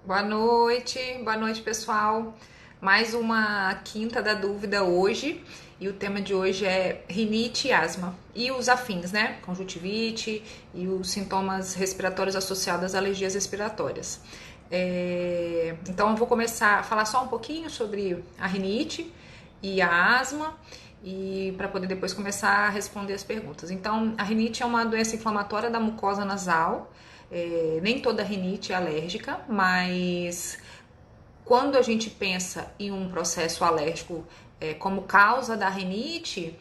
Boa noite pessoal. Mais uma quinta da dúvida hoje e o tema de hoje é rinite e asma e os afins, né? Conjuntivite e os sintomas respiratórios associados às alergias respiratórias. Então eu vou começar a falar só um pouquinho sobre a rinite e a asma e para poder depois começar a responder as perguntas. Então, a rinite é uma doença inflamatória da mucosa nasal. Nem toda rinite é alérgica, mas quando a gente pensa em um processo alérgico como causa da rinite,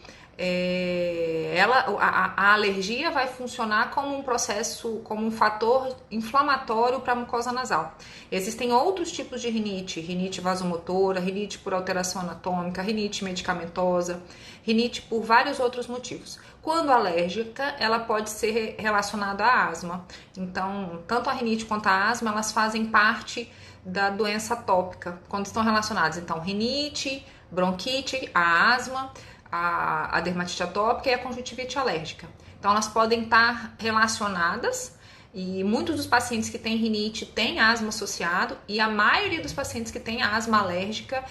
a alergia vai funcionar como um processo, como um fator inflamatório para a mucosa nasal. Existem outros tipos de rinite: rinite vasomotora, rinite por alteração anatômica, rinite medicamentosa, rinite por vários outros motivos. Quando alérgica, ela pode ser relacionada à asma. Então, tanto a rinite quanto a asma, elas fazem parte da doença atópica, quando estão relacionadas. Então, rinite, bronquite, a asma, a dermatite atópica e a conjuntivite alérgica. Então, elas podem estar relacionadas e muitos dos pacientes que têm rinite têm asma associado e a maioria dos pacientes que têm asma alérgica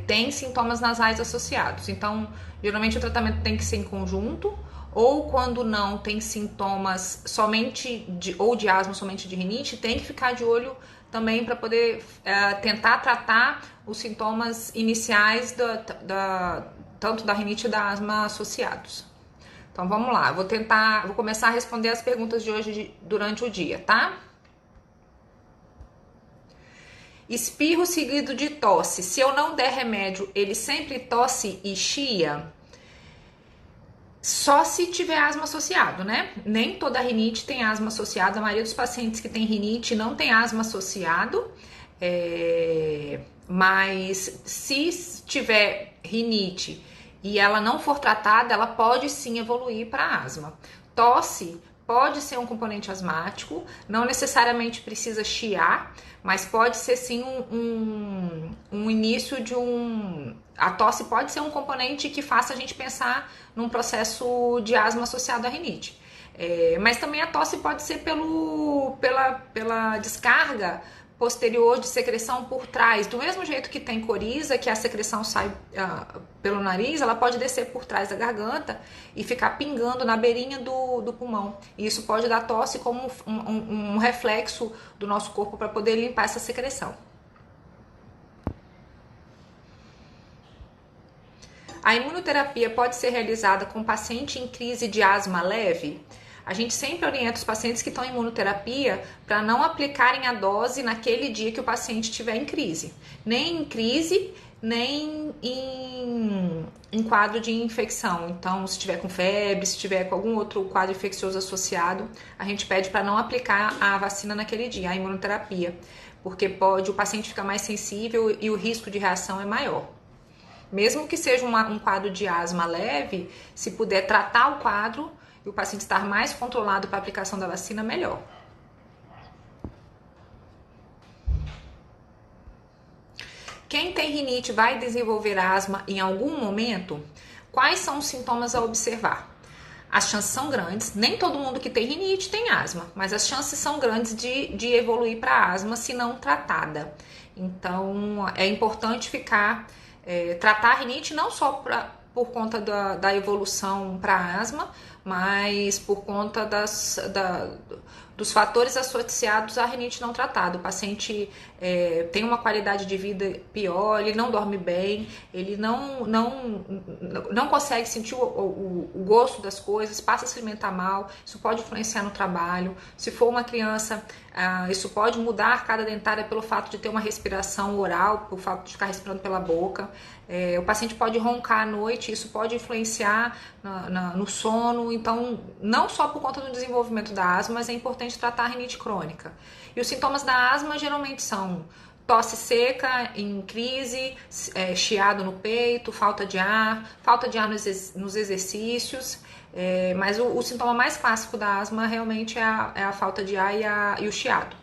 tem sintomas nasais associados. Então, geralmente o tratamento tem que ser em conjunto, ou quando não tem sintomas somente de asma, somente de rinite, tem que ficar de olho também para poder tentar tratar os sintomas iniciais tanto da rinite e da asma associados. Então vamos lá, vou começar a responder as perguntas de hoje durante o dia, tá? Espirro seguido de tosse. Se eu não der remédio, ele sempre tosse e chia? Só se tiver asma associado, né? Nem toda rinite tem asma associada. A maioria dos pacientes que tem rinite não tem asma associado. Mas se tiver rinite e ela não for tratada, ela pode sim evoluir para asma. Tosse pode ser um componente asmático, não necessariamente precisa chiar, mas pode ser sim um início de um... A tosse pode ser um componente que faça a gente pensar num processo de asma associado à rinite. Mas também a tosse pode ser pela descarga posterior de secreção por trás. Do mesmo jeito que tem coriza, que a secreção sai pelo nariz, ela pode descer por trás da garganta e ficar pingando na beirinha do pulmão. E isso pode dar tosse como um reflexo do nosso corpo para poder limpar essa secreção. A imunoterapia pode ser realizada com paciente em crise de asma leve? A gente sempre orienta os pacientes que estão em imunoterapia para não aplicarem a dose naquele dia que o paciente estiver em crise. Nem em crise, nem em quadro de infecção. Então, se estiver com febre, se estiver com algum outro quadro infeccioso associado, a gente pede para não aplicar a vacina naquele dia, a imunoterapia, porque o paciente fica mais sensível e o risco de reação é maior. Mesmo que seja um quadro de asma leve, se puder tratar o quadro e o paciente estar mais controlado para a aplicação da vacina, melhor. Quem tem rinite vai desenvolver asma em algum momento? Quais são os sintomas a observar? As chances são grandes, nem todo mundo que tem rinite tem asma, mas as chances são grandes de evoluir para asma se não tratada. Então, é importante tratar a rinite não só por conta da evolução para asma, mas por conta dos fatores associados à rinite não tratada. O paciente tem uma qualidade de vida pior, ele não dorme bem, ele não consegue sentir o gosto das coisas, passa a se alimentar mal, isso pode influenciar no trabalho. Se for uma criança, isso pode mudar a arcada dentária pelo fato de ter uma respiração oral, pelo fato de ficar respirando pela boca. O paciente pode roncar à noite, isso pode influenciar no sono. Então, não só por conta do desenvolvimento da asma, mas é importante tratar a rinite crônica. E os sintomas da asma geralmente são tosse seca em crise, chiado no peito, falta de ar nos exercícios. Mas o sintoma mais clássico da asma realmente é a falta de ar e o chiado.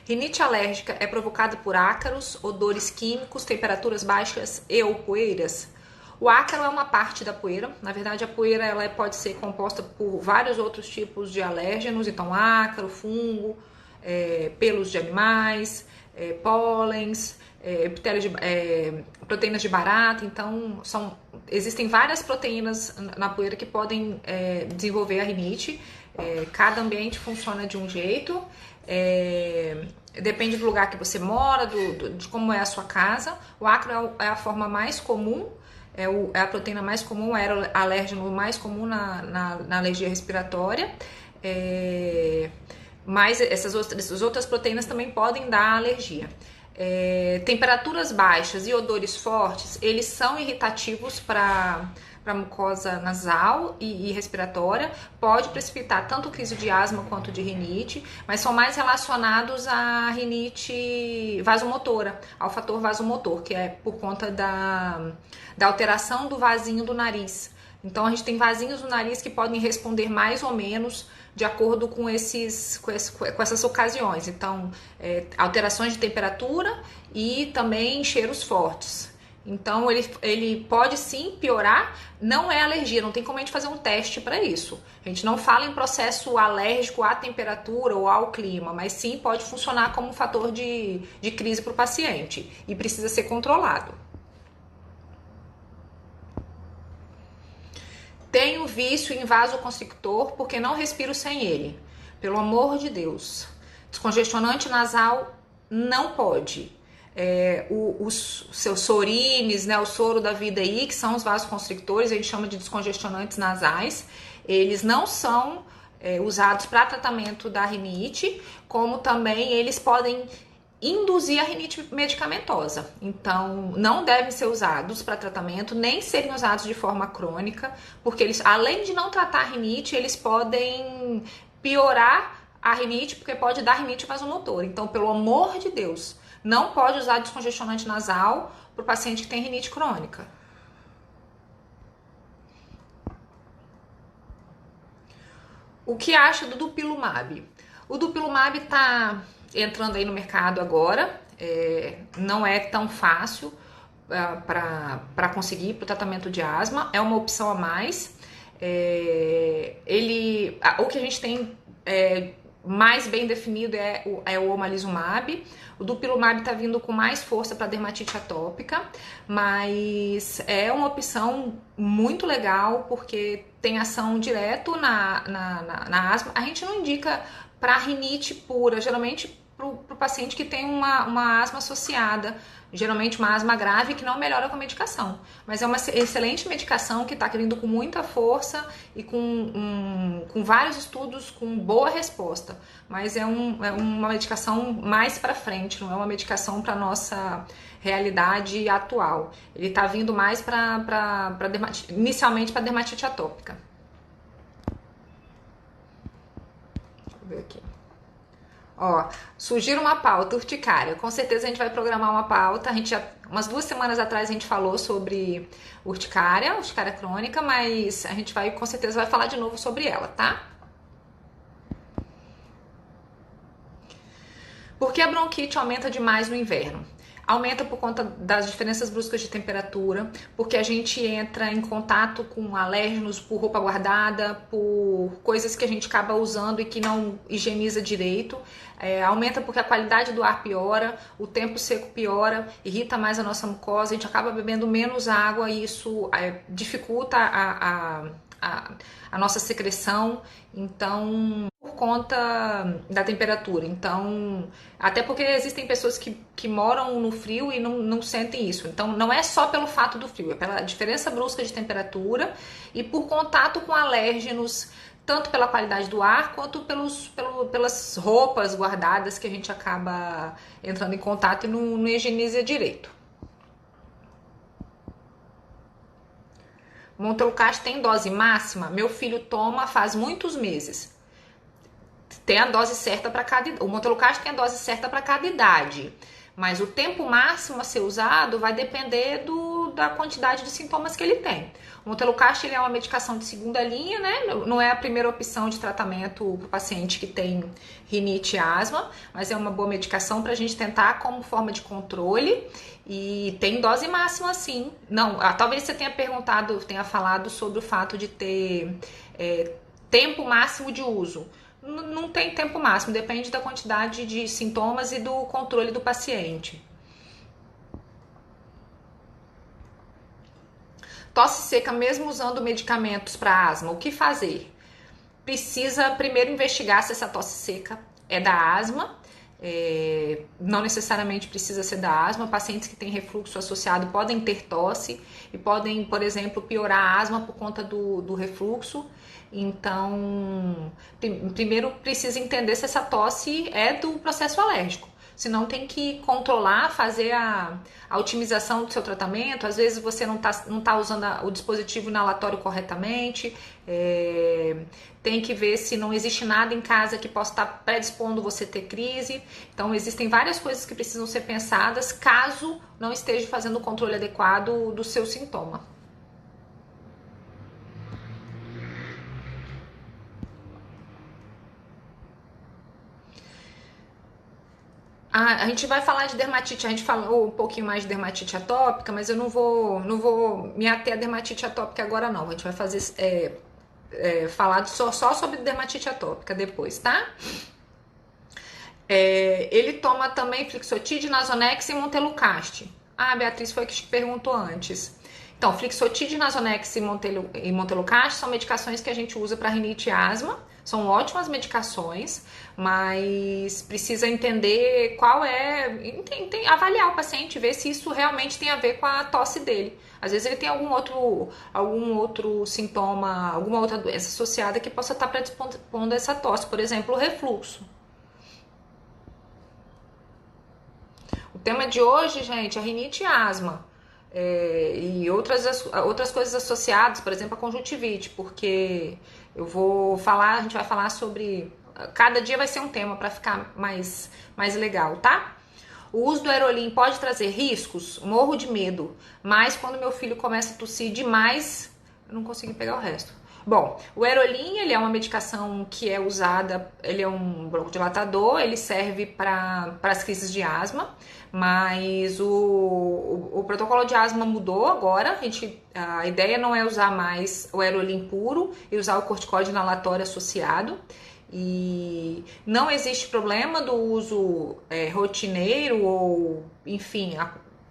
Rinite alérgica é provocada por ácaros, odores químicos, temperaturas baixas e ou poeiras? O ácaro é uma parte da poeira. Na verdade, a poeira ela pode ser composta por vários outros tipos de alérgenos. Então, ácaro, fungo, pelos de animais, pólens, proteínas de barata. Então, existem várias proteínas na poeira que podem desenvolver a rinite. Cada ambiente funciona de um jeito. Depende do lugar que você mora, de como é a sua casa. O ácaro é a forma mais comum. É a proteína mais comum, era o alérgeno mais comum na alergia respiratória. Mas essas outras proteínas também podem dar alergia. Temperaturas baixas e odores fortes, eles são irritativos para mucosa nasal e respiratória. Pode precipitar tanto crise de asma quanto de rinite, mas são mais relacionados à rinite vasomotora, ao fator vasomotor, que é por conta da alteração do vasinho do nariz. Então a gente tem vasinhos no nariz que podem responder mais ou menos de acordo com essas ocasiões. Então, alterações de temperatura e também cheiros fortes. Então, ele pode sim piorar, não é alergia, não tem como a gente fazer um teste para isso. A gente não fala em processo alérgico à temperatura ou ao clima, mas sim pode funcionar como um fator de crise para o paciente e precisa ser controlado. Tenho vício em vasoconstrictor porque não respiro sem ele. Pelo amor de Deus. Descongestionante nasal não pode. Os seus sorines, né, o soro da vida aí, que são os vasoconstrictores, a gente chama de descongestionantes nasais. Eles não são usados para tratamento da rinite, como também eles podem induzir a rinite medicamentosa. Então, não devem ser usados para tratamento, nem serem usados de forma crônica, porque eles, além de não tratar a rinite, eles podem piorar a rinite, porque pode dar rinite vasomotora. Então, pelo amor de Deus, não pode usar descongestionante nasal para o paciente que tem rinite crônica. O que acha do Dupilumab? O Dupilumab está entrando aí no mercado agora, não é tão fácil para conseguir para o tratamento de asma, é uma opção a mais. O que a gente tem mais bem definido é o omalizumab. O Dupilumab está vindo com mais força para dermatite atópica, mas é uma opção muito legal porque tem ação direto na asma. A gente não indica para rinite pura, geralmente para o paciente que tem uma asma associada, geralmente uma asma grave que não melhora com a medicação. Mas é uma excelente medicação que está vindo com muita força e com vários estudos com boa resposta. Mas é uma medicação mais para frente, não é uma medicação para nossa realidade atual. Ele está vindo mais inicialmente para dermatite atópica. Deixa eu ver aqui. Surgiu uma pauta, urticária. Com certeza a gente vai programar uma pauta. Umas 2 semanas atrás a gente falou sobre urticária crônica, mas a gente com certeza vai falar de novo sobre ela, tá? Por que a bronquite aumenta demais no inverno? Aumenta por conta das diferenças bruscas de temperatura, porque a gente entra em contato com alérgenos por roupa guardada, por coisas que a gente acaba usando e que não higieniza direito. Aumenta porque a qualidade do ar piora, o tempo seco piora, irrita mais a nossa mucosa, a gente acaba bebendo menos água e isso dificulta a nossa secreção. Então, por conta da temperatura. Então, até porque existem pessoas que moram no frio e não sentem isso. Então, não é só pelo fato do frio, é pela diferença brusca de temperatura e por contato com alérgenos, tanto pela qualidade do ar quanto pelas roupas guardadas que a gente acaba entrando em contato e não higieniza direito. Montelukast tem dose máxima? Meu filho toma faz muitos meses. Tem a dose certa para cada. O Montelukast tem a dose certa para cada idade, mas o tempo máximo a ser usado vai depender do da quantidade de sintomas que ele tem. O Montelukast ele é uma medicação de segunda linha, né? Não é a primeira opção de tratamento para o paciente que tem rinite e asma, mas é uma boa medicação para a gente tentar como forma de controle e tem dose máxima sim. Não, talvez você tenha falado sobre o fato de ter tempo máximo de uso. Não tem tempo máximo, depende da quantidade de sintomas e do controle do paciente. Tosse seca, mesmo usando medicamentos para asma, o que fazer? Precisa primeiro investigar se essa tosse seca é da asma. Não necessariamente precisa ser da asma. Pacientes que têm refluxo associado podem ter tosse e podem, por exemplo, piorar a asma por conta do refluxo. Então, primeiro precisa entender se essa tosse é do processo alérgico. Senão tem que controlar, fazer a otimização do seu tratamento. Às vezes você não tá usando o dispositivo inalatório corretamente. Tem que ver se não existe nada em casa que possa estar predispondo você a ter crise. Então existem várias coisas que precisam ser pensadas caso não esteja fazendo o controle adequado do seu sintoma. A gente vai falar de dermatite, a gente falou um pouquinho mais de dermatite atópica, mas eu não vou me ater a dermatite atópica agora não. A gente vai fazer falar só sobre dermatite atópica depois, tá? Ele toma também Flixotide, Nasonex e Montelukast. A Beatriz foi que te perguntou antes. Então, Flixotide, Nasonex e Montelukast são medicações que a gente usa para rinite e asma. São ótimas medicações, mas precisa entender avaliar o paciente, ver se isso realmente tem a ver com a tosse dele. Às vezes ele tem algum outro sintoma, alguma outra doença associada que possa estar predispondo a essa tosse, por exemplo, o refluxo. O tema de hoje, gente, é rinite e asma. E outras coisas associadas, por exemplo, a conjuntivite, porque a gente vai falar sobre. Cada dia vai ser um tema para ficar mais legal, tá? O uso do Aerolim pode trazer riscos? Morro de medo, mas quando meu filho começa a tossir demais, eu não consegui pegar o resto. Bom, o Aerolim, ele é uma medicação que é usada, ele é um broncodilatador, ele serve para as crises de asma, mas o protocolo de asma mudou agora. A ideia não é usar mais o Aerolim puro e usar o corticoide inalatório associado. E não existe problema do uso rotineiro ou, enfim,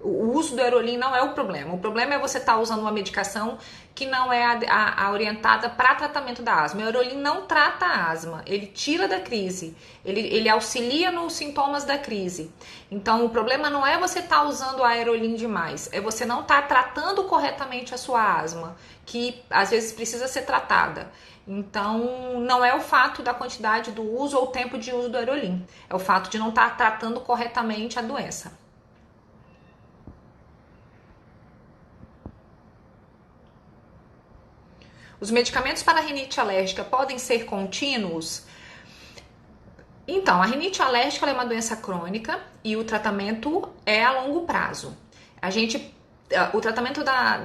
o uso do Aerolim não é o problema. O problema é você estar usando uma medicação que não é a orientada para tratamento da asma. O Aerolim não trata a asma, ele tira da crise, ele auxilia nos sintomas da crise. Então, o problema não é você estar usando o Aerolim demais, é você não estar tratando corretamente a sua asma, que às vezes precisa ser tratada. Então, não é o fato da quantidade do uso ou tempo de uso do Aerolim, é o fato de não estar tratando corretamente a doença. Os medicamentos para a rinite alérgica podem ser contínuos? Então, a rinite alérgica é uma doença crônica e o tratamento é a longo prazo. O tratamento da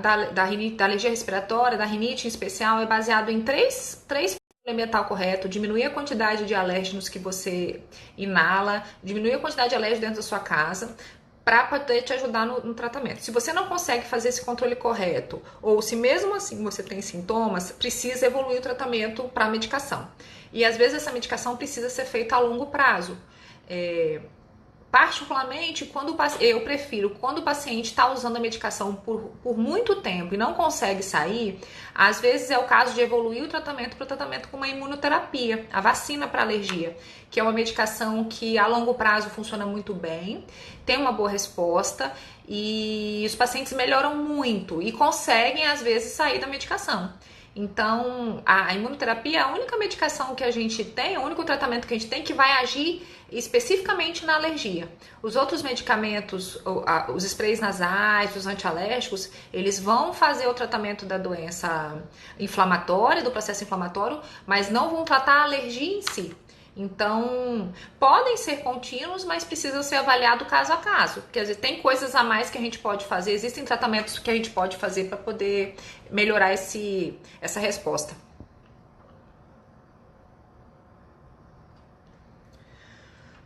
alergia respiratória, da rinite em especial, é baseado em três elemental correto, diminuir a quantidade de alérgenos que você inala, diminuir a quantidade de alérgenos dentro da sua casa, para poder te ajudar no tratamento. Se você não consegue fazer esse controle correto, ou se mesmo assim você tem sintomas, precisa evoluir o tratamento para a medicação. E às vezes essa medicação precisa ser feita a longo prazo. Particularmente, eu prefiro quando o paciente está usando a medicação por muito tempo e não consegue sair, às vezes é o caso de evoluir o tratamento para o tratamento com uma imunoterapia, a vacina para alergia, que é uma medicação que a longo prazo funciona muito bem, tem uma boa resposta e os pacientes melhoram muito e conseguem, às vezes, sair da medicação. Então, a imunoterapia é a única medicação que a gente tem, o único tratamento que a gente tem que vai agir especificamente na alergia. Os outros medicamentos, os sprays nasais, os antialérgicos, eles vão fazer o tratamento da doença inflamatória, do processo inflamatório, mas não vão tratar a alergia em si. Então, podem ser contínuos, mas precisam ser avaliados caso a caso. Porque às vezes tem coisas a mais que a gente pode fazer, existem tratamentos que a gente pode fazer para poder melhorar essa resposta.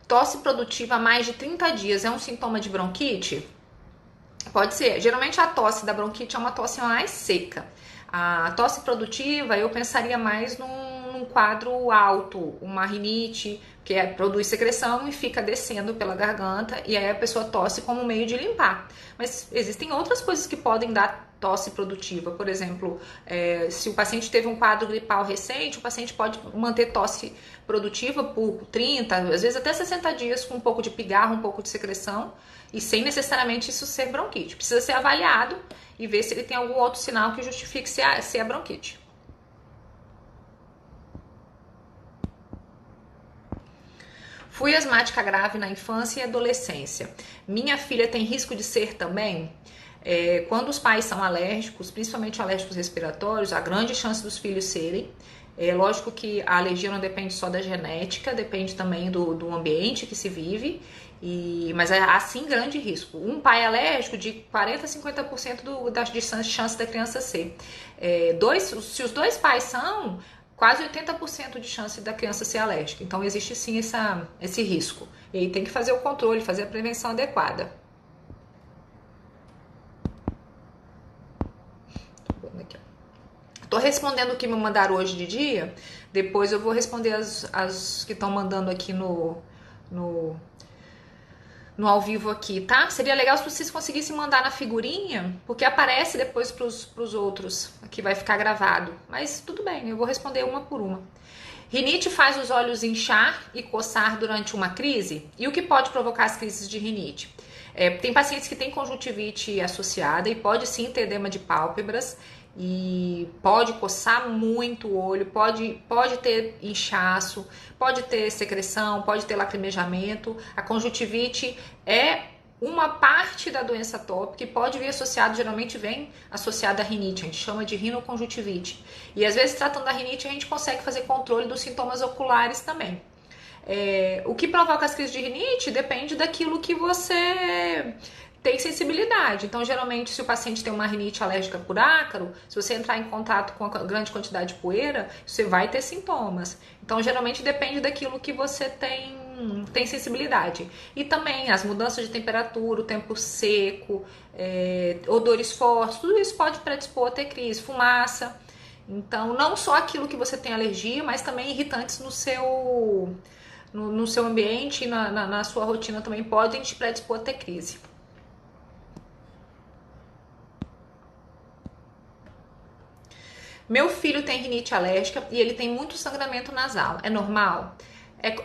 Tosse produtiva há mais de 30 dias é um sintoma de bronquite? Pode ser. Geralmente a tosse da bronquite é uma tosse mais seca. A tosse produtiva eu pensaria mais num quadro alto, uma rinite, que produz secreção e fica descendo pela garganta, e aí a pessoa tosse como meio de limpar. Mas existem outras coisas que podem dar tosse produtiva. Por exemplo, se o paciente teve um quadro gripal recente, o paciente pode manter tosse produtiva por 30, às vezes até 60 dias com um pouco de pigarro, um pouco de secreção, e sem necessariamente isso ser bronquite. Precisa ser avaliado e ver se ele tem algum outro sinal que justifique se é bronquite. Fui asmática grave na infância e adolescência. Minha filha tem risco de ser também? Quando os pais são alérgicos, principalmente alérgicos respiratórios, há grande chance dos filhos serem. É lógico que a alergia não depende só da genética, depende também do ambiente que se vive, mas há sim grande risco. Um pai alérgico, de 40 a 50% de chance da criança ser. Se os dois pais são, quase 80% de chance da criança ser alérgica. Então existe sim esse risco. E aí tem que fazer o controle, fazer a prevenção adequada. Tô respondendo o que me mandaram hoje de dia, depois eu vou responder as que estão mandando aqui no ao vivo aqui, tá? Seria legal se vocês conseguissem mandar na figurinha, porque aparece depois pros outros, aqui vai ficar gravado. Mas tudo bem, eu vou responder uma por uma. Rinite faz os olhos inchar e coçar durante uma crise? E o que pode provocar as crises de rinite? Tem pacientes que têm conjuntivite associada e pode sim ter edema de pálpebras, e pode coçar muito o olho, pode ter inchaço, pode ter secreção, pode ter lacrimejamento. A conjuntivite é uma parte da doença atópica e pode vir associado, geralmente vem associada à rinite, a gente chama de rinoconjuntivite. E às vezes, tratando da rinite, a gente consegue fazer controle dos sintomas oculares também. O que provoca as crises de rinite depende daquilo que você tem sensibilidade. Então, geralmente, se o paciente tem uma rinite alérgica por ácaro, se você entrar em contato com a grande quantidade de poeira, você vai ter sintomas. Então, geralmente, depende daquilo que você tem sensibilidade. E também as mudanças de temperatura, o tempo seco, odores fortes, tudo isso pode predispor a ter crise, fumaça. Então, não só aquilo que você tem alergia, mas também irritantes no seu ambiente e na sua rotina também podem te predispor a ter crise. Meu filho tem rinite alérgica e ele tem muito sangramento nasal. É normal?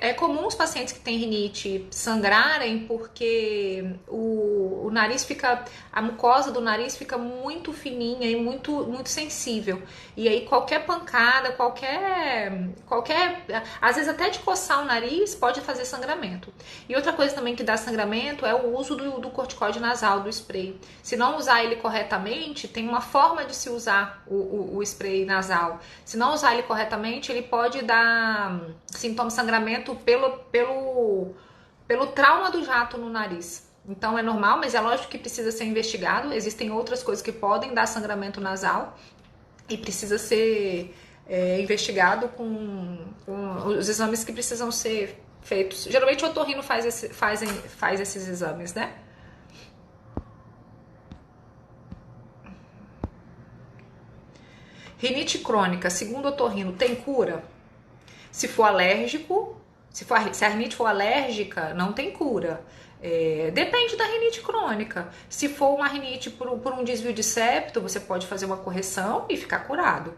É comum os pacientes que têm rinite sangrarem porque o nariz fica, a mucosa do nariz fica muito fininha e muito, muito sensível. E aí qualquer pancada, às vezes até de coçar o nariz pode fazer sangramento. E outra coisa também que dá sangramento é o uso do corticoide nasal, do spray. Se não usar ele corretamente, tem uma forma de se usar o spray nasal. Se não usar ele corretamente, ele pode dar sintomas de sangramento pelo trauma do jato no nariz. Então é normal, mas é lógico que precisa ser investigado. Existem outras coisas que podem dar sangramento nasal e precisa ser investigado com os exames que precisam ser feitos. Geralmente o otorrino faz esses exames, né? Rinite crônica, segundo o otorrino, tem cura? Se for alérgico, se a rinite for alérgica, não tem cura. Depende da rinite crônica. Se for uma rinite por um desvio de septo, você pode fazer uma correção e ficar curado.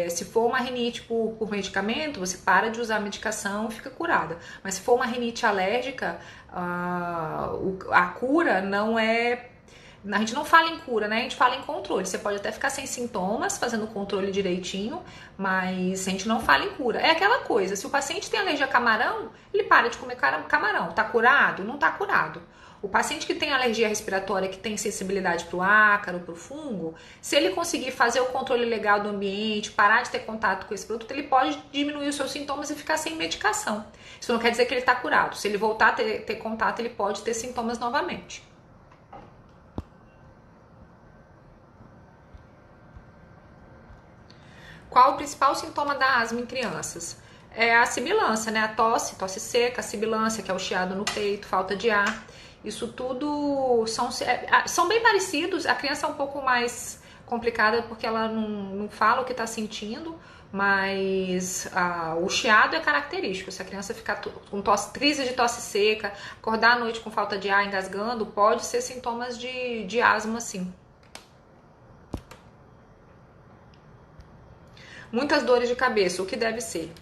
Se for uma rinite por medicamento, você para de usar a medicação e fica curada. Mas se for uma rinite alérgica, a cura não é... A gente não fala em cura, né? A gente fala em controle. Você pode até ficar sem sintomas, fazendo o controle direitinho, mas a gente não fala em cura. É aquela coisa, se o paciente tem alergia a camarão, ele para de comer camarão. Tá curado? Não tá curado. O paciente que tem alergia respiratória, que tem sensibilidade para o ácaro, para o fungo, se ele conseguir fazer o controle legal do ambiente, parar de ter contato com esse produto, ele pode diminuir os seus sintomas e ficar sem medicação. Isso não quer dizer que ele está curado. Se ele voltar a ter contato, ele pode ter sintomas novamente. Qual o principal sintoma da asma em crianças? É a sibilância, né? A tosse seca, a sibilância, que é o chiado no peito, falta de ar. Isso tudo são bem parecidos. A criança é um pouco mais complicada porque ela não fala o que está sentindo, mas o chiado é característico. Se a criança ficar com crise de tosse seca, acordar à noite com falta de ar, engasgando, pode ser sintomas de asma, sim. Muitas dores de cabeça, o que deve ser?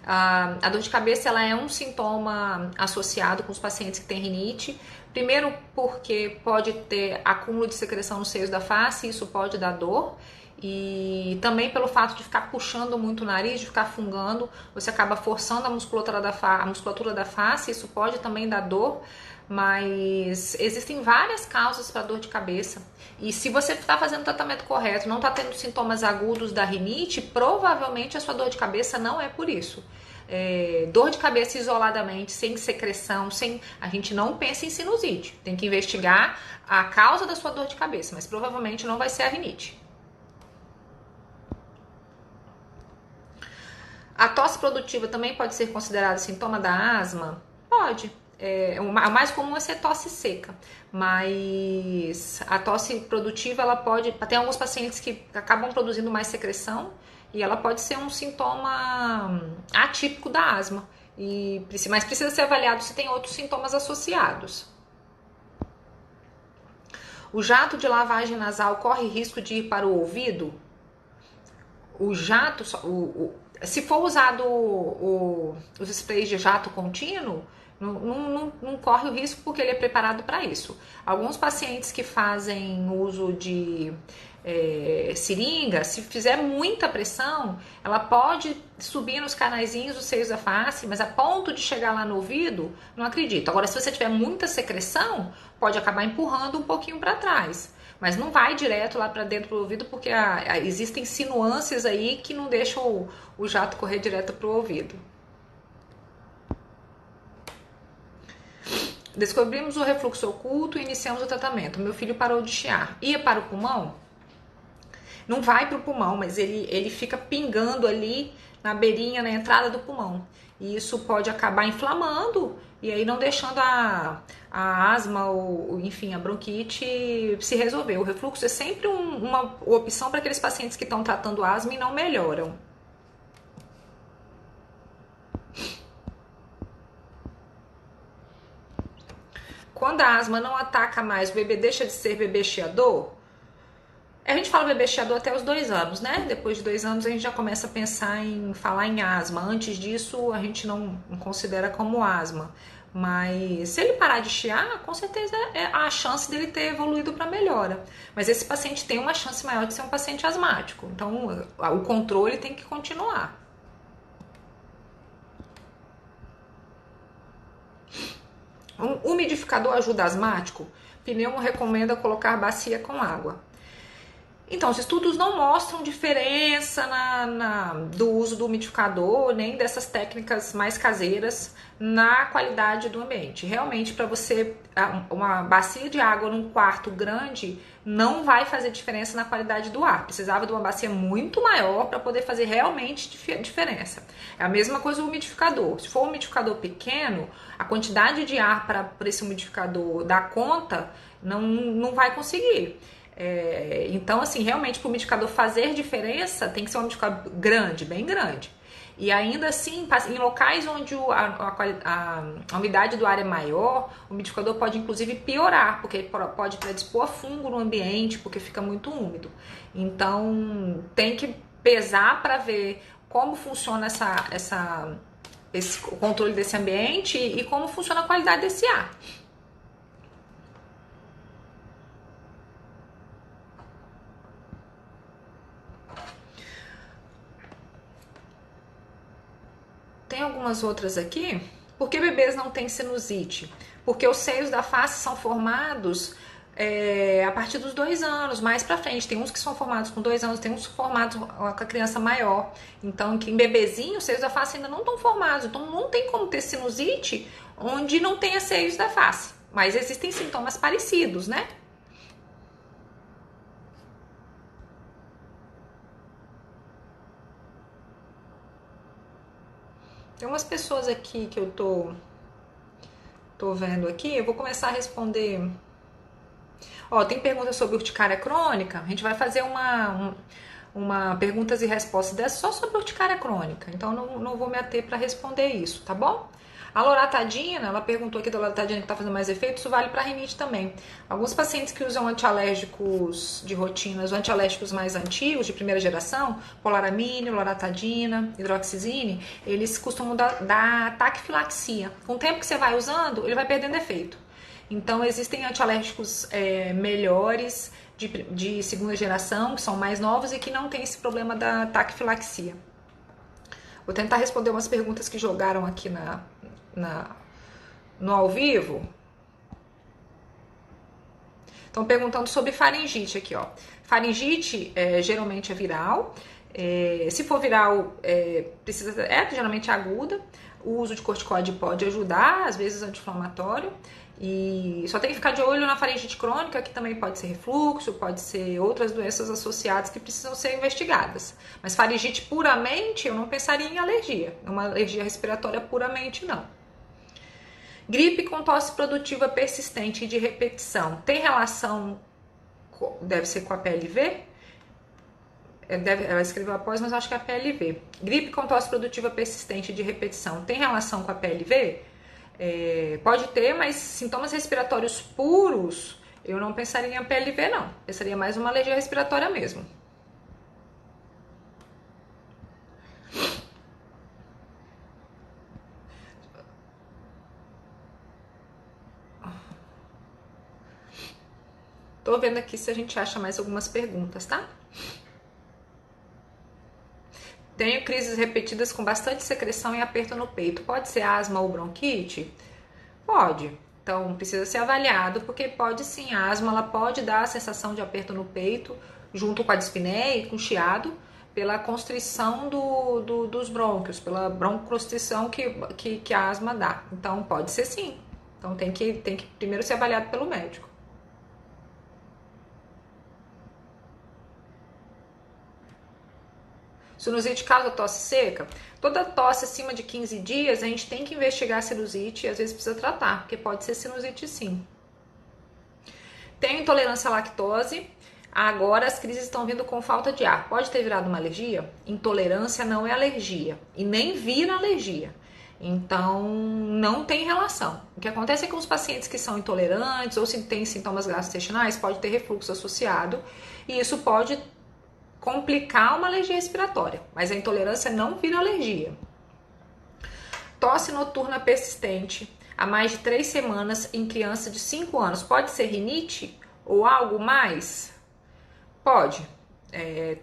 A dor de cabeça ela é um sintoma associado com os pacientes que têm rinite. Primeiro porque pode ter acúmulo de secreção nos seios da face, isso pode dar dor. E também pelo fato de ficar puxando muito o nariz, de ficar fungando, você acaba forçando a musculatura da face, isso pode também dar dor. Mas existem várias causas para dor de cabeça. E se você está fazendo o tratamento correto, não está tendo sintomas agudos da rinite, provavelmente a sua dor de cabeça não é por isso. Dor de cabeça isoladamente, sem secreção, a gente não pensa em sinusite. Tem que investigar a causa da sua dor de cabeça, mas provavelmente não vai ser a rinite. A tosse produtiva também pode ser considerada sintoma da asma? Pode. O mais comum é ser tosse seca, mas a tosse produtiva ela pode. Tem alguns pacientes que acabam produzindo mais secreção e ela pode ser um sintoma atípico da asma, mas precisa ser avaliado se tem outros sintomas associados. O jato de lavagem nasal corre risco de ir para o ouvido? O jato, se for usado os sprays de jato contínuo, não corre o risco porque ele é preparado para isso. Alguns pacientes que fazem uso de seringa, se fizer muita pressão, ela pode subir nos canaizinhos dos seios da face, mas a ponto de chegar lá no ouvido, não acredito. Agora, se você tiver muita secreção, pode acabar empurrando um pouquinho para trás. Mas não vai direto lá para dentro do ouvido porque existem sinuâncias aí que não deixam o jato correr direto para o ouvido. Descobrimos o refluxo oculto e iniciamos o tratamento. Meu filho parou de chiar. Ia para o pulmão? Não vai para o pulmão, mas ele fica pingando ali na beirinha, na entrada do pulmão. E isso pode acabar inflamando e aí não deixando a asma ou, enfim, a bronquite se resolver. O refluxo é sempre uma opção para aqueles pacientes que estão tratando asma e não melhoram. Quando a asma não ataca mais, o bebê deixa de ser bebê chiador? A gente fala bebê chiador até os 2 anos, né? Depois de 2 anos a gente já começa a pensar em falar em asma. Antes disso a gente não considera como asma. Mas se ele parar de chiar, com certeza a chance dele ter evoluído para melhora. Mas esse paciente tem uma chance maior de ser um paciente asmático. Então o controle tem que continuar. Um umidificador ajuda asmático? Pneumo recomenda colocar bacia com água. Então, os estudos não mostram diferença do uso do umidificador, nem dessas técnicas mais caseiras na qualidade do ambiente. Realmente, para você, uma bacia de água num quarto grande não vai fazer diferença na qualidade do ar. Precisava de uma bacia muito maior para poder fazer realmente diferença. É a mesma coisa o umidificador. Se for um umidificador pequeno, a quantidade de ar para esse umidificador dar conta não vai conseguir. Então, assim, realmente para o umidificador fazer diferença, tem que ser um umidificador grande, bem grande. E ainda assim, em locais onde a umidade do ar é maior, o umidificador pode inclusive piorar, porque ele pode predispor a fungo no ambiente, porque fica muito úmido. Então, tem que pesar para ver como funciona o controle desse ambiente e como funciona a qualidade desse ar. Tem algumas outras aqui. Por que bebês não têm sinusite? Porque os seios da face são formados a partir dos 2 anos, mais pra frente. Tem uns que são formados com 2 anos, tem uns formados com a criança maior. Então, que em bebezinho, os seios da face ainda não estão formados. Então, não tem como ter sinusite onde não tenha seios da face. Mas existem sintomas parecidos, né? Tem umas pessoas aqui que eu tô vendo aqui. Eu vou começar a responder. Ó, tem pergunta sobre urticária crônica. A gente vai fazer uma perguntas e respostas dessa só sobre urticária crônica. Então não vou me ater para responder isso, tá bom? A loratadina, ela perguntou aqui da loratadina que tá fazendo mais efeito, isso vale para rinite também. Alguns pacientes que usam antialérgicos de rotina, os antialérgicos mais antigos, de primeira geração, polaramine, loratadina, hidroxizine, eles costumam dar taquifilaxia. Com o tempo que você vai usando, ele vai perdendo efeito. Então, existem antialérgicos melhores de segunda geração, que são mais novos e que não tem esse problema da taquifilaxia. Vou tentar responder umas perguntas que jogaram aqui no ao vivo. Estão perguntando sobre faringite aqui, ó. Faringite geralmente é viral. Se for viral, geralmente aguda. O uso de corticoide pode ajudar, às vezes anti-inflamatório. E só tem que ficar de olho na faringite crônica, que também pode ser refluxo, pode ser outras doenças associadas que precisam ser investigadas. Mas faringite puramente, eu não pensaria em alergia. Uma alergia respiratória puramente, não. Gripe com tosse produtiva persistente e de repetição. Tem relação, deve ser com a PLV? Ela escreveu após, mas eu acho que é a PLV. Gripe com tosse produtiva persistente de repetição. Tem relação com a PLV? Pode ter, mas sintomas respiratórios puros, eu não pensaria em PLV, não. Pensaria mais uma alergia respiratória mesmo. Tô vendo aqui se a gente acha mais algumas perguntas, tá? Tenho crises repetidas com bastante secreção e aperto no peito. Pode ser asma ou bronquite? Pode. Então, precisa ser avaliado, porque pode sim, a asma ela pode dar a sensação de aperto no peito, junto com a dispneia e com o chiado, pela constrição dos brônquios, pela broncoconstrição que a asma dá. Então, pode ser sim. Então, tem que primeiro ser avaliado pelo médico. Sinusite causa tosse seca? Toda tosse acima de 15 dias, a gente tem que investigar a sinusite e às vezes precisa tratar, porque pode ser sinusite sim. Tenho intolerância à lactose. Agora as crises estão vindo com falta de ar. Pode ter virado uma alergia? Intolerância não é alergia e nem vira alergia. Então não tem relação. O que acontece é que os pacientes que são intolerantes ou se têm sintomas gastrointestinais pode ter refluxo associado e isso pode complicar uma alergia respiratória, mas a intolerância não vira alergia. Tosse noturna persistente há mais de 3 semanas em criança de 5 anos. Pode ser rinite ou algo mais? Pode.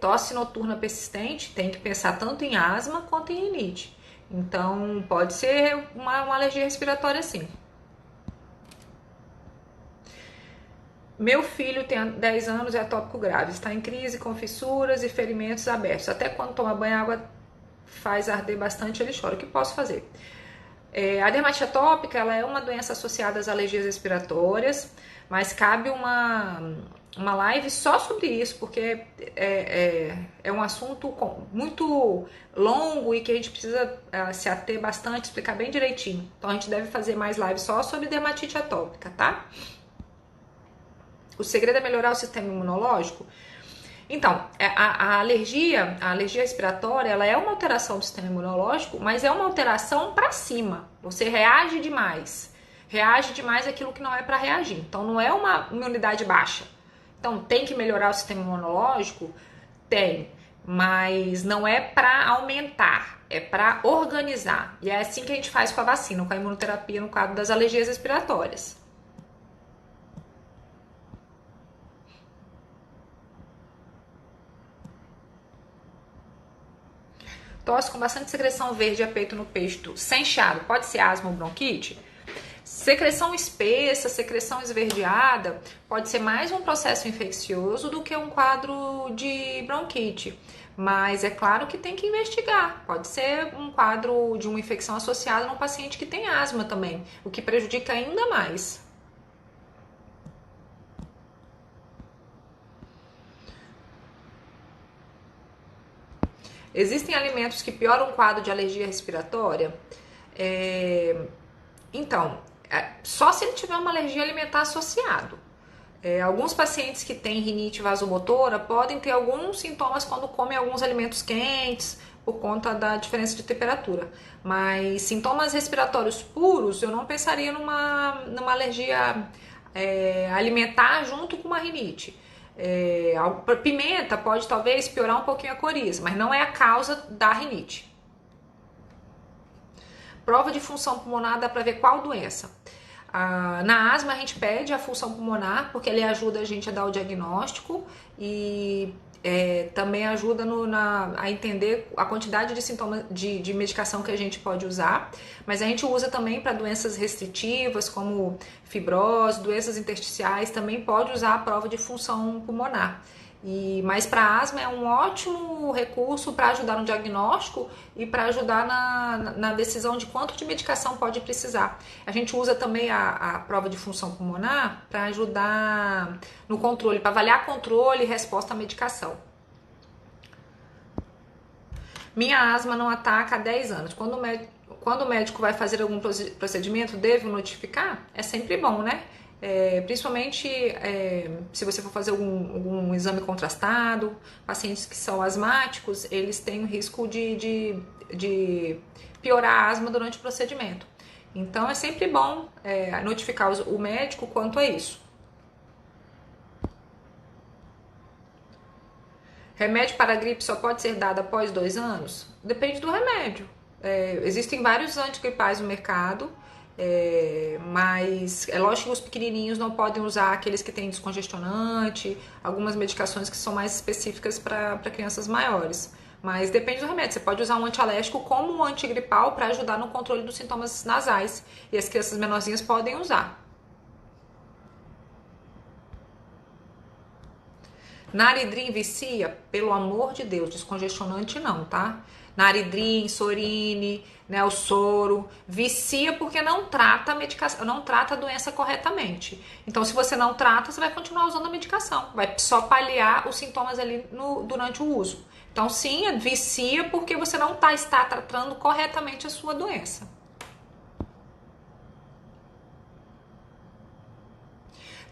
Tosse noturna persistente tem que pensar tanto em asma quanto em rinite. Então, pode ser uma alergia respiratória sim. Meu filho tem 10 anos e é atópico grave. Está em crise com fissuras e ferimentos abertos. Até quando toma banho, a água faz arder bastante, ele chora. O que posso fazer? A dermatite atópica ela é uma doença associada às alergias respiratórias, mas cabe uma live só sobre isso, porque é um assunto muito longo e que a gente precisa se ater bastante, explicar bem direitinho. Então a gente deve fazer mais lives só sobre dermatite atópica, tá? O segredo é melhorar o sistema imunológico? Então, a alergia respiratória, ela é uma alteração do sistema imunológico, mas é uma alteração para cima. Você reage demais. Reage demais aquilo que não é para reagir. Então, não é uma imunidade baixa. Então, tem que melhorar o sistema imunológico? Tem. Mas não é para aumentar, é para organizar. E é assim que a gente faz com a vacina, com a imunoterapia, no caso das alergias respiratórias. Tosse com bastante secreção verde a peito no peito, sem chiado, pode ser asma ou bronquite? Secreção espessa, secreção esverdeada, pode ser mais um processo infeccioso do que um quadro de bronquite. Mas é claro que tem que investigar. Pode ser um quadro de uma infecção associada num paciente que tem asma também, o que prejudica ainda mais. Existem alimentos que pioram o quadro de alergia respiratória? Então, só se ele tiver uma alergia alimentar associado. Alguns pacientes que têm rinite vasomotora podem ter alguns sintomas quando comem alguns alimentos quentes, por conta da diferença de temperatura. Mas sintomas respiratórios puros, eu não pensaria numa alergia alimentar junto com uma rinite. Pimenta pode talvez piorar um pouquinho a coriza, mas não é a causa da rinite. Prova de função pulmonar dá para ver qual doença. Na asma a gente pede a função pulmonar porque ele ajuda a gente a dar o diagnóstico e também ajuda a entender a quantidade de sintomas de medicação que a gente pode usar, mas a gente usa também para doenças restritivas como fibrose, doenças intersticiais, também pode usar a prova de função pulmonar. Mas para asma é um ótimo recurso para ajudar no diagnóstico e para ajudar na decisão de quanto de medicação pode precisar. A gente usa também a prova de função pulmonar para ajudar no controle, para avaliar controle e resposta à medicação. Minha asma não ataca há 10 anos. Quando o médico vai fazer algum procedimento, devo notificar? É sempre bom, né? Principalmente se você for fazer algum exame contrastado. Pacientes que são asmáticos, eles têm o risco de piorar a asma durante o procedimento. Então é sempre bom notificar o médico quanto a isso. Remédio para gripe só pode ser dado após 2 anos? Depende do remédio. Existem vários antigripais no mercado, mas é lógico que os pequenininhos não podem usar aqueles que têm descongestionante, algumas medicações que são mais específicas para crianças maiores. Mas depende do remédio. Você pode usar um antialérgico como um antigripal para ajudar no controle dos sintomas nasais. E as crianças menorzinhas podem usar. Naridrim vicia? Pelo amor de Deus, descongestionante não, tá? Naridrim, Sorine, né, o soro, vicia porque não trata a medicação, não trata a doença corretamente. Então, se você não trata, você vai continuar usando a medicação, vai só paliar os sintomas ali durante o uso. Então, sim, vicia porque você não está tratando corretamente a sua doença.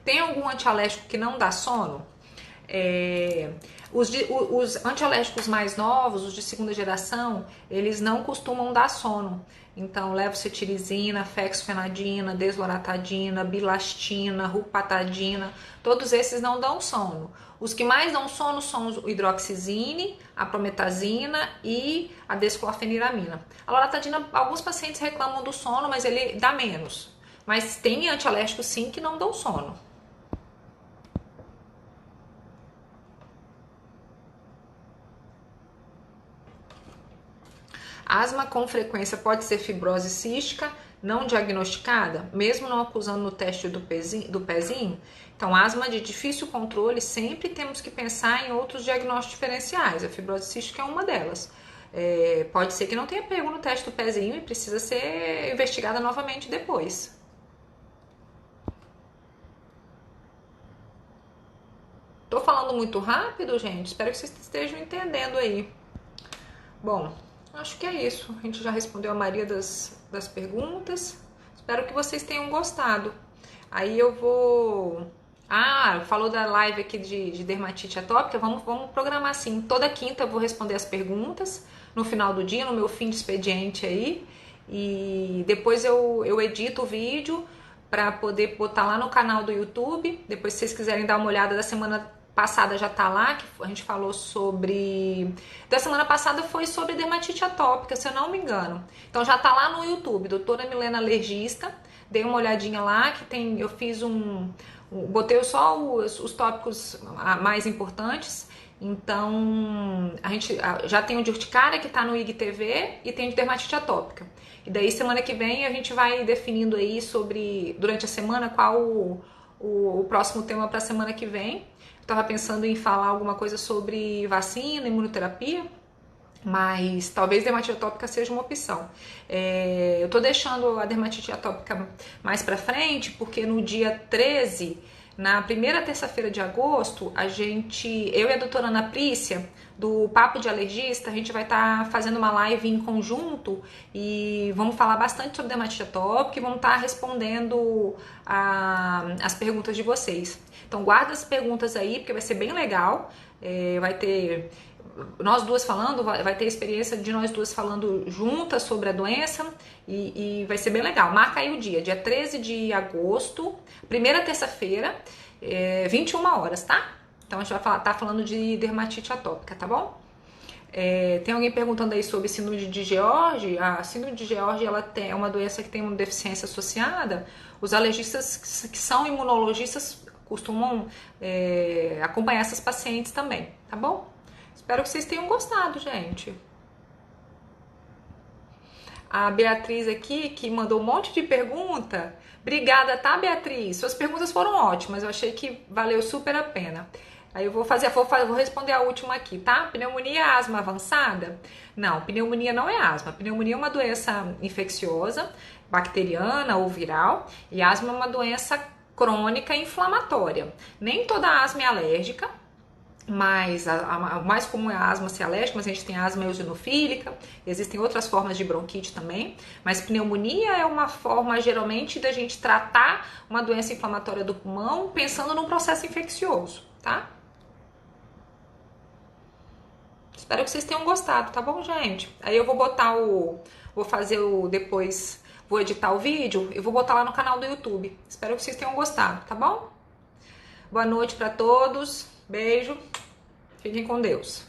Tem algum antialérgico que não dá sono? Os antialérgicos mais novos, os de segunda geração, eles não costumam dar sono. Então, levocetirizina, fexofenadina, desloratadina, bilastina, rupatadina, todos esses não dão sono. Os que mais dão sono são o hidroxizine, a prometazina e a desclorfeniramina. A loratadina, alguns pacientes reclamam do sono, mas ele dá menos. Mas tem antialérgicos sim que não dão sono. Asma com frequência pode ser fibrose cística não diagnosticada, mesmo não acusando no teste do pezinho? Então, asma de difícil controle, sempre temos que pensar em outros diagnósticos diferenciais. A fibrose cística é uma delas. Pode ser que não tenha pego no teste do pezinho e precisa ser investigada novamente depois. Tô falando muito rápido, gente? Espero que vocês estejam entendendo aí. Bom, acho que é isso. A gente já respondeu a maioria das perguntas. Espero que vocês tenham gostado. Aí eu vou... falou da live aqui de dermatite atópica. Vamos programar assim. Toda quinta eu vou responder as perguntas no final do dia, no meu fim de expediente aí. E depois eu edito o vídeo para poder botar lá no canal do YouTube. Depois, se vocês quiserem dar uma olhada, da semana passada já tá lá, que a gente falou sobre... Da semana passada foi sobre dermatite atópica, se eu não me engano. Então já tá lá no YouTube, doutora Milena Alergista. Dei uma olhadinha lá, que eu fiz botei só os tópicos mais importantes Então, a gente já tem o de urticária que tá no IGTV e tem o de dermatite atópica. E daí, semana que vem, a gente vai definindo aí durante a semana, qual o próximo tema para a semana que vem. Eu tava pensando em falar alguma coisa sobre vacina, imunoterapia, mas talvez dermatite atópica seja uma opção. Eu tô deixando a dermatite atópica mais pra frente, porque no dia 13, na primeira terça-feira de agosto, eu e a doutora Ana Prícia, do Papo de Alergista, a gente vai estar fazendo uma live em conjunto e vamos falar bastante sobre dermatite atópica e vamos estar respondendo as perguntas de vocês. Então guarda as perguntas aí, porque vai ser bem legal. Vai ter nós duas falando, vai ter experiência de nós duas falando juntas sobre a doença e vai ser bem legal. Marca aí o dia 13 de agosto, primeira terça-feira, 21 horas, tá? Então a gente vai tá falando de dermatite atópica, tá bom? Tem alguém perguntando aí sobre síndrome de George. A síndrome de George é uma doença que tem uma deficiência associada. Os alergistas que são imunologistas costumam acompanhar essas pacientes também, tá bom? Espero que vocês tenham gostado, gente. A Beatriz aqui, que mandou um monte de pergunta. Obrigada, tá, Beatriz? Suas perguntas foram ótimas, eu achei que valeu super a pena. Aí eu vou responder a última aqui, tá? Pneumonia é asma avançada? Não, pneumonia não é asma. Pneumonia é uma doença infecciosa, bacteriana ou viral, e asma é uma doença crônica inflamatória. Nem toda asma é alérgica, mas o mais comum é a asma ser alérgica, mas a gente tem asma eosinofílica, existem outras formas de bronquite também, mas pneumonia é uma forma geralmente da gente tratar uma doença inflamatória do pulmão pensando num processo infeccioso, tá? Espero que vocês tenham gostado, tá bom, gente? Aí eu vou vou editar o vídeo e vou botar lá no canal do YouTube. Espero que vocês tenham gostado, tá bom? Boa noite para todos. Beijo. Fiquem com Deus.